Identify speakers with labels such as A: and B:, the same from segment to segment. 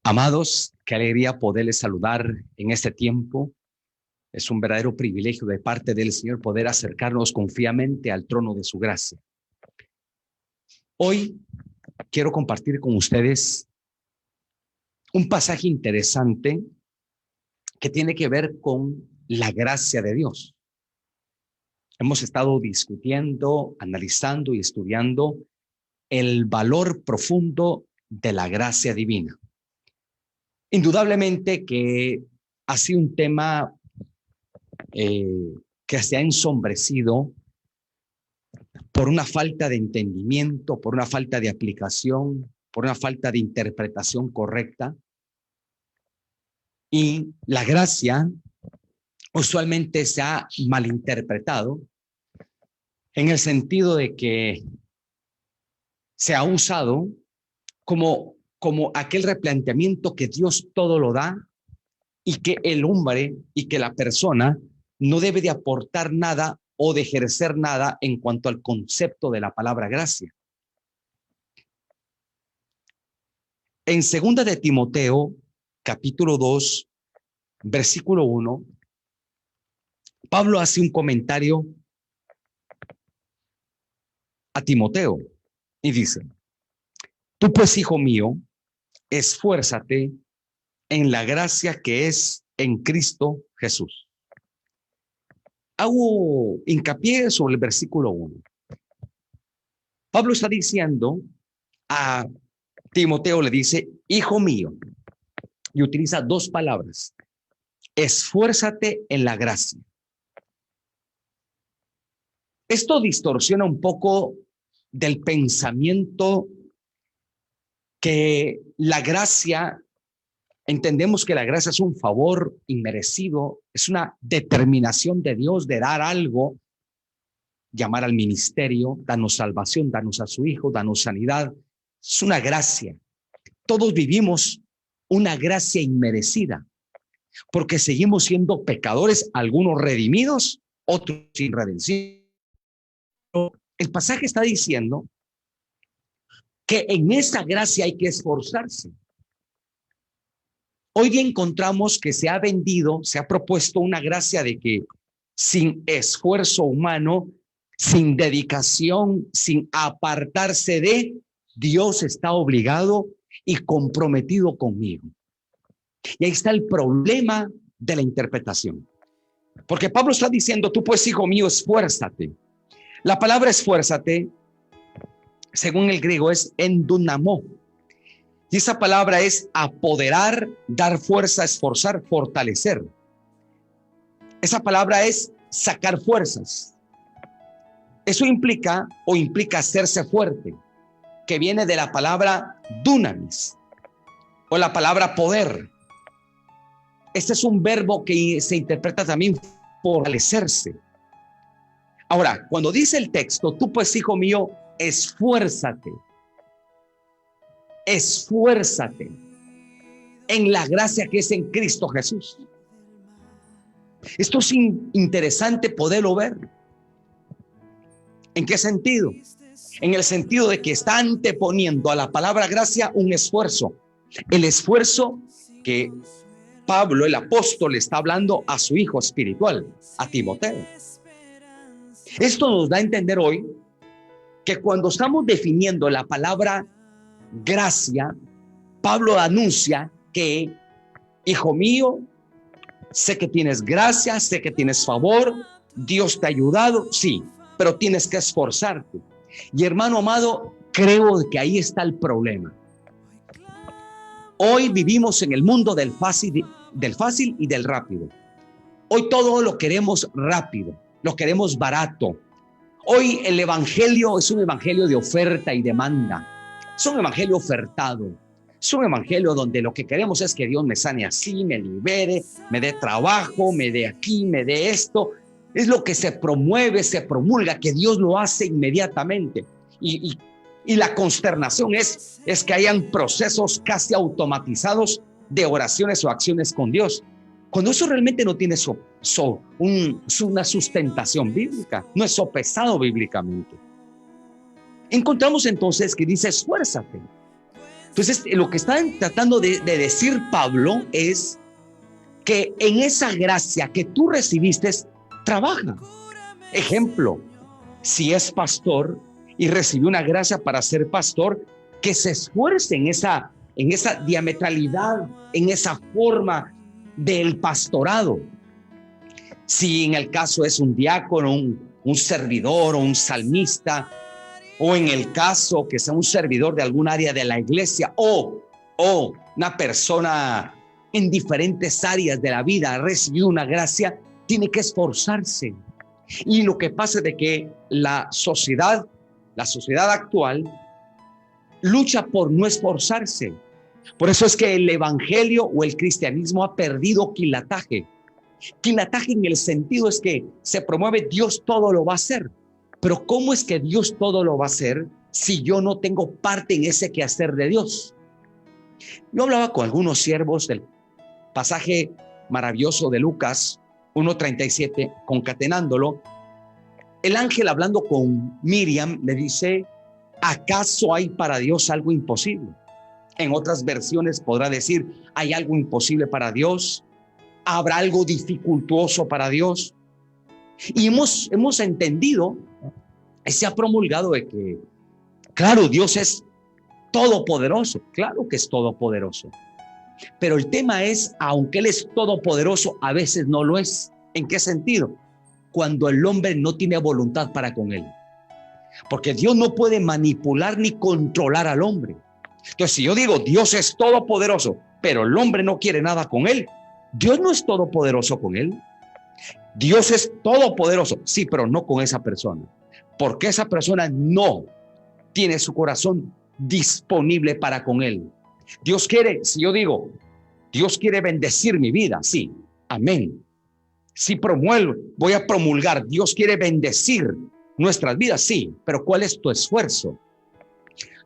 A: Amados, qué alegría poderles saludar en este tiempo. Es un verdadero privilegio de parte del Señor poder acercarnos confiadamente al trono de su gracia. Hoy quiero compartir con ustedes un pasaje interesante que tiene que ver con la gracia de Dios. Hemos estado discutiendo, analizando y estudiando el valor profundo de la gracia divina. Indudablemente que ha sido un tema que se ha ensombrecido por una falta de entendimiento, por una falta de aplicación, por una falta de interpretación correcta. Y la gracia usualmente se ha malinterpretado en el sentido de que se ha usado como aquel replanteamiento que Dios todo lo da y que el hombre y que la persona no debe de aportar nada o de ejercer nada en cuanto al concepto de la palabra gracia. En 2 de Timoteo, capítulo 2, versículo 1, Pablo hace un comentario a Timoteo y dice: tú pues, hijo mío, esfuérzate en la gracia que es en Cristo Jesús. Hago hincapié sobre el versículo 1. Pablo está diciendo a Timoteo, le dice, hijo mío, y utiliza dos palabras: esfuérzate en la gracia. Esto distorsiona un poco del pensamiento que la gracia, entendemos que la gracia es un favor inmerecido, es una determinación de Dios de dar algo, llamar al ministerio, danos salvación, danos a su Hijo, danos sanidad. Es una gracia. Todos vivimos una gracia inmerecida, porque seguimos siendo pecadores, algunos redimidos, otros sin redención. El pasaje está diciendo que en esa gracia hay que esforzarse. Hoy día encontramos que se ha vendido, se ha propuesto una gracia de que sin esfuerzo humano, sin dedicación, sin apartarse de, Dios está obligado y comprometido conmigo. Y ahí está el problema de la interpretación. Porque Pablo está diciendo, tú pues, hijo mío, esfuérzate. La palabra esfuérzate, según el griego, es endunamó. Y esa palabra es apoderar, dar fuerza, esforzar, fortalecer. Esa palabra es sacar fuerzas. Eso implica hacerse fuerte, que viene de la palabra dunamis o la palabra poder. Este es un verbo que se interpreta también fortalecerse. Ahora, cuando dice el texto, tú pues, hijo mío, esfuérzate. Esfuérzate en la gracia que es en Cristo Jesús. Esto es interesante poderlo ver. ¿En qué sentido? En el sentido de que está anteponiendo a la palabra gracia un esfuerzo. El esfuerzo que Pablo, el apóstol, está hablando a su hijo espiritual, a Timoteo. Esto nos da a entender hoy que cuando estamos definiendo la palabra gracia, Pablo anuncia que, hijo mío, sé que tienes gracia, sé que tienes favor, Dios te ha ayudado, sí, pero tienes que esforzarte. Y hermano amado, creo que ahí está el problema. Hoy vivimos en el mundo del fácil y del rápido. Hoy todo lo queremos rápido, lo queremos barato. Hoy el evangelio es un evangelio de oferta y demanda. Es un evangelio ofertado. Es un evangelio donde lo que queremos es que Dios me sane así, me libere, me dé trabajo, me dé aquí, me dé esto. Es lo que se promueve, se promulga, que Dios lo hace inmediatamente. Y la consternación es que hayan procesos casi automatizados de oraciones o acciones con Dios, cuando eso realmente no tiene una sustentación bíblica, no es sopesado bíblicamente. Encontramos entonces que dice esfuérzate. Entonces, lo que está tratando de decir Pablo es que en esa gracia que tú recibiste, trabaja. Ejemplo, si es pastor y recibió una gracia para ser pastor, que se esfuerce en esa diametralidad, en esa forma del pastorado. Si en el caso es un diácono, un servidor o un salmista, o en el caso que sea un servidor de algún área de la iglesia, o una persona en diferentes áreas de la vida ha recibido una gracia, tiene que esforzarse. Y lo que pasa es de que la sociedad actual lucha por no esforzarse. Por eso es que el evangelio o el cristianismo ha perdido quilataje. Quilataje en el sentido es que se promueve Dios todo lo va a hacer. Pero ¿cómo es que Dios todo lo va a hacer si yo no tengo parte en ese quehacer de Dios? Yo hablaba con algunos siervos del pasaje maravilloso de Lucas 1:37, concatenándolo. El ángel, hablando con Miriam, le dice: ¿acaso hay para Dios algo imposible? En otras versiones podrá decir: ¿hay algo imposible para Dios? ¿Habrá algo dificultoso para Dios? Y hemos entendido, se ha promulgado de que, claro, Dios es todopoderoso. Claro que es todopoderoso. Pero el tema es, aunque Él es todopoderoso, a veces no lo es. ¿En qué sentido? Cuando el hombre no tiene voluntad para con Él. Porque Dios no puede manipular ni controlar al hombre. Entonces, si yo digo Dios es todopoderoso, pero el hombre no quiere nada con Él, Dios no es todopoderoso con él. Dios es todopoderoso, sí, pero no con esa persona. Porque esa persona no tiene su corazón disponible para con él. Dios quiere, si yo digo, Dios quiere bendecir mi vida, sí, amén. Si voy a promulgar, Dios quiere bendecir nuestras vidas, sí, pero ¿cuál es tu esfuerzo?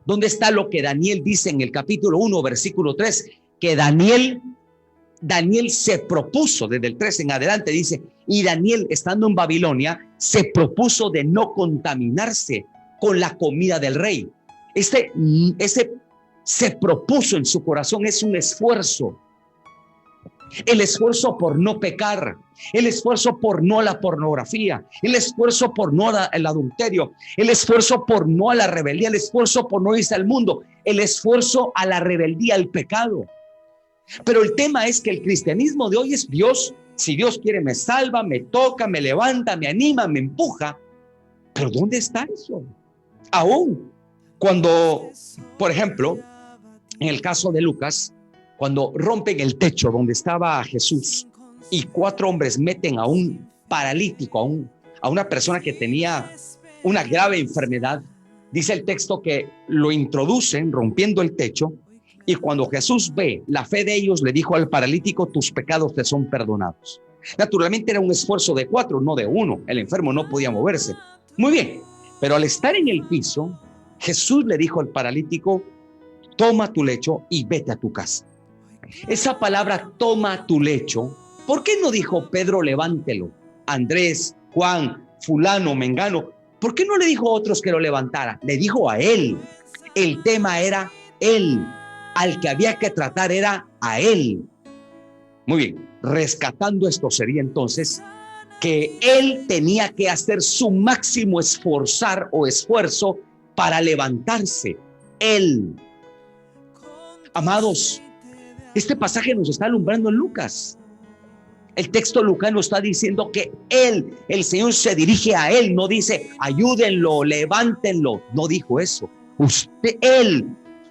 A: ¿Dónde está lo que Daniel dice en el capítulo 1, versículo 3? Que Daniel se propuso, desde el 3 en adelante dice, y Daniel, estando en Babilonia, se propuso de no contaminarse con la comida del rey. Ese se propuso en su corazón, es un esfuerzo. El esfuerzo por no pecar, el esfuerzo por no la pornografía, el esfuerzo por no el adulterio, el esfuerzo por no a la rebeldía, el esfuerzo por no irse al mundo, el esfuerzo a la rebeldía, al pecado. Pero el tema es que el cristianismo de hoy es Dios. Si Dios quiere me salva, me toca, me levanta, me anima, me empuja. Pero ¿dónde está eso? Aún cuando, por ejemplo, en el caso de Lucas, cuando rompen el techo donde estaba Jesús y 4 hombres meten a un paralítico, a una persona que tenía una grave enfermedad, dice el texto que lo introducen rompiendo el techo. Y cuando Jesús ve la fe de ellos, le dijo al paralítico: tus pecados te son perdonados. Naturalmente era un esfuerzo de 4, no de 1. El enfermo no podía moverse. Muy bien, pero al estar en el piso, Jesús le dijo al paralítico: toma tu lecho y vete a tu casa. Esa palabra, toma tu lecho, ¿por qué no dijo Pedro, levántelo? Andrés, Juan, fulano, mengano, ¿por qué no le dijo a otros que lo levantara? Le dijo a él. El tema era él. Al que había que tratar era a él. Muy bien, rescatando esto sería entonces que él tenía que hacer su máximo esfuerzo para levantarse. Él. Amados, este pasaje nos está alumbrando en Lucas. El texto lucano está diciendo que él, el Señor se dirige a él, no dice ayúdenlo, levántenlo. No dijo eso.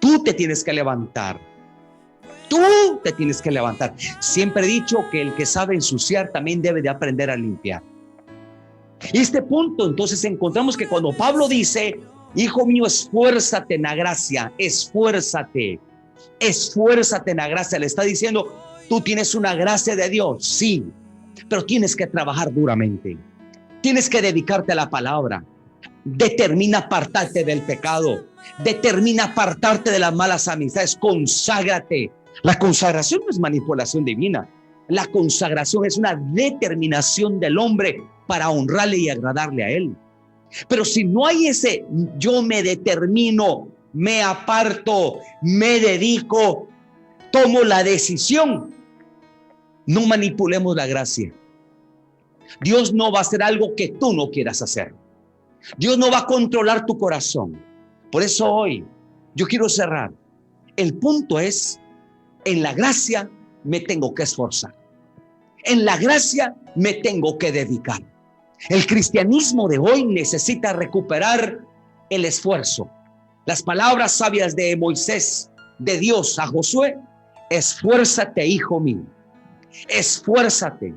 A: Tú te tienes que levantar. Tú te tienes que levantar. Siempre he dicho que el que sabe ensuciar también debe de aprender a limpiar. Y este punto, entonces, encontramos que cuando Pablo dice: hijo mío, esfuérzate en la gracia, esfuérzate en la gracia, le está diciendo: tú tienes una gracia de Dios, sí, pero tienes que trabajar duramente. Tienes que dedicarte a la palabra. Determina apartarte del pecado. Determina apartarte de las malas amistades. Conságrate. La consagración no es manipulación divina. La consagración es una determinación del hombre para honrarle y agradarle a él. Pero si no hay ese yo me determino me aparto, me dedico, tomo la decisión. No manipulemos la gracia. Dios no va a hacer algo que tú no quieras hacer. Dios no va a controlar tu corazón. Por eso hoy yo quiero cerrar. El punto es, en la gracia me tengo que esforzar. En la gracia me tengo que dedicar. El cristianismo de hoy necesita recuperar el esfuerzo. Las palabras sabias de Moisés, de Dios a Josué: esfuérzate, hijo mío. Esfuérzate,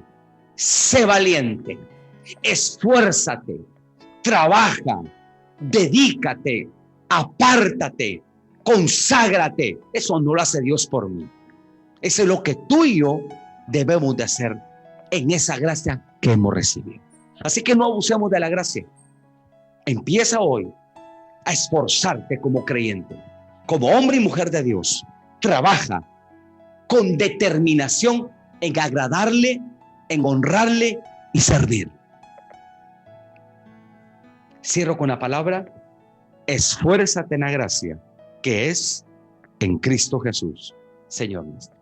A: sé valiente, esfuérzate, trabaja, dedícate, apártate, conságrate. Eso no lo hace Dios por mí. Eso es lo que tú y yo debemos de hacer en esa gracia que hemos recibido. Así que no abusemos de la gracia. Empieza hoy a esforzarte como creyente, como hombre y mujer de Dios. Trabaja con determinación en agradarle, en honrarle y servir. Cierro con la palabra: esfuérzate en la gracia que es en Cristo Jesús, Señor nuestro.